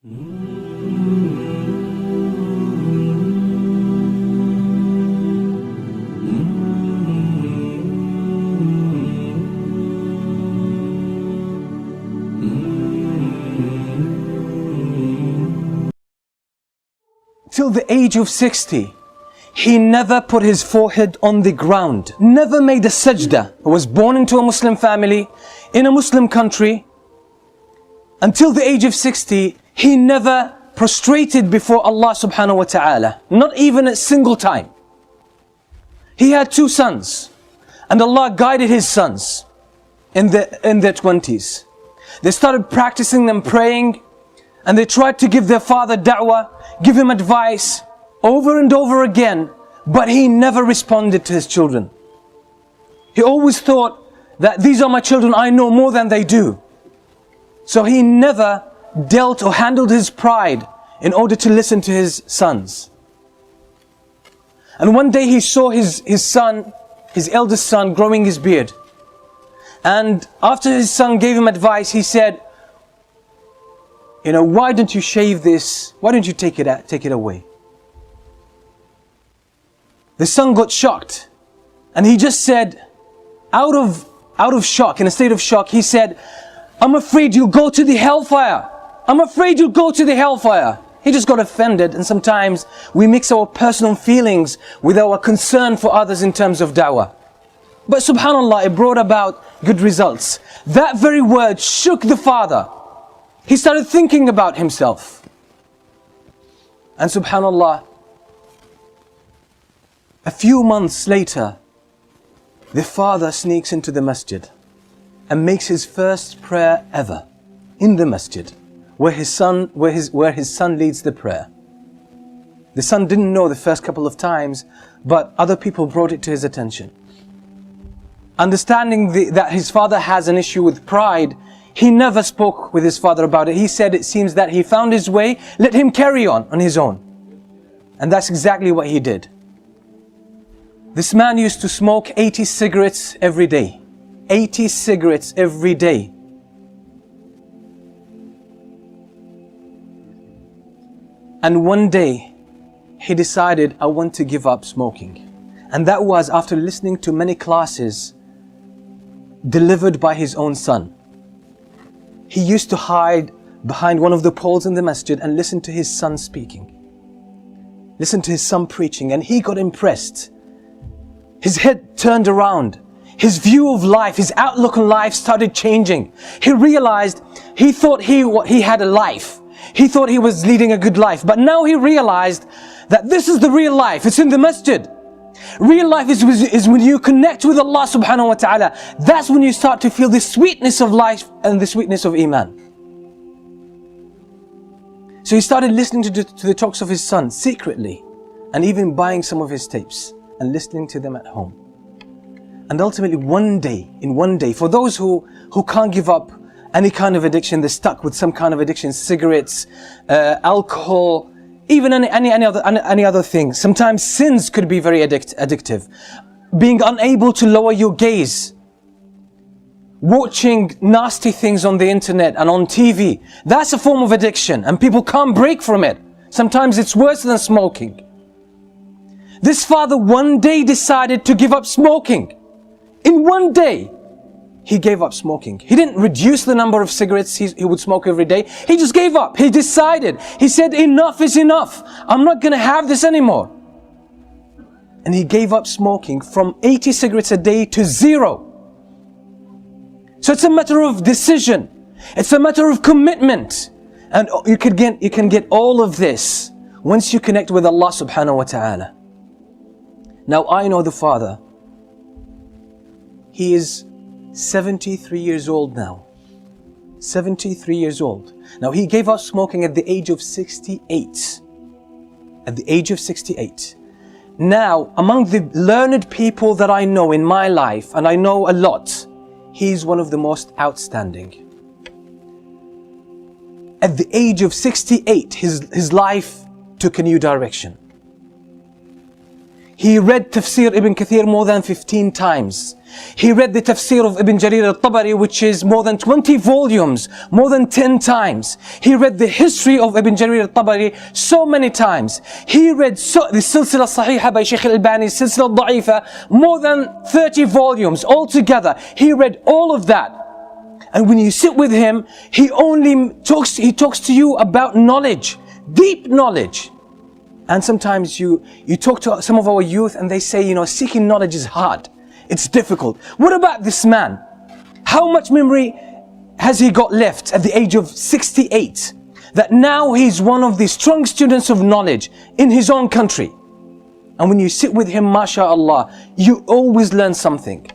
Till the age of 60, he never put his forehead on the ground, never made a sajda. He was born into a Muslim family, in a Muslim country. Until the age of 60, he never prostrated before Allah subhanahu wa ta'ala, not even a single time. He had two sons, and Allah guided his sons in their 20s. They started practicing them praying, and they tried to give their father da'wah, give him advice over and over again, but he never responded to his children. He always thought that these are my children, I know more than they do. So he never dealt or handled his pride in order to listen to his sons. And one day he saw his son, his eldest son, growing his beard. And after his son gave him advice, he said, why don't you shave this? Why don't you take it away? The son got shocked, and he just said, out of shock, in a state of shock, he said, I'm afraid you'll go to the hellfire. I'm afraid you'll go to the hellfire. He just got offended, and sometimes we mix our personal feelings with our concern for others in terms of da'wah. But subhanallah, it brought about good results. That very word shook the father. He started thinking about himself. And subhanallah, a few months later, the father sneaks into the masjid and makes his first prayer ever in the masjid, where his son leads the prayer. The son didn't know the first couple of times, but other people brought it to his attention. Understanding that his father has an issue with pride, he never spoke with his father about it. He said, it seems that he found his way, let him carry on his own. And that's exactly what he did. This man used to smoke 80 cigarettes every day. 80 cigarettes every day. And one day, he decided, I want to give up smoking. And that was after listening to many classes delivered by his own son. He used to hide behind one of the poles in the masjid and listen to his son speaking. Listen to his son preaching, and he got impressed. His head turned around. His view of life, his outlook on life started changing. He realized, he thought he had a life. He thought he was leading a good life. But now he realized that this is the real life. It's in the masjid. Real life is when you connect with Allah subhanahu wa ta'ala. That's when you start to feel the sweetness of life and the sweetness of Iman. So he started listening to the talks of his son secretly, and even buying some of his tapes and listening to them at home. And ultimately in one day, for those who can't give up any kind of addiction, they're stuck with some kind of addiction, cigarettes, alcohol, even any other thing. Sometimes sins could be very addictive. Being unable to lower your gaze, watching nasty things on the internet and on TV, that's a form of addiction, and people can't break from it. Sometimes it's worse than smoking. This father one day decided to give up smoking. In one day, he gave up smoking. He didn't reduce the number of cigarettes he would smoke every day. He just gave up. He decided. He said, enough is enough. I'm not going to have this anymore. And he gave up smoking from 80 cigarettes a day to 0. So it's a matter of decision. It's a matter of commitment. And you can get all of this once you connect with Allah subhanahu wa ta'ala. Now I know the father. He is 73 years old now. 73 years old. Now he gave up smoking at the age of 68. At the age of 68. Now, among the learned people that I know in my life, and I know a lot, he's one of the most outstanding. At the age of 68, his life took a new direction. He read Tafsir Ibn Kathir more than 15 times. He read the Tafsir of Ibn Jarir al-Tabari, which is more than 20 volumes, more than 10 times. He read the history of Ibn Jarir al-Tabari so many times. He read the Silsila Sahiha by Shaykh al-Albani, Silsila Da'ifa, more than 30 volumes altogether. He read all of that. And when you sit with him, he talks to you about knowledge, deep knowledge. And sometimes you talk to some of our youth and they say, seeking knowledge is hard. It's difficult. What about this man? How much memory has he got left at the age of 68? That now he's one of the strong students of knowledge in his own country. And when you sit with him, mashallah, you always learn something.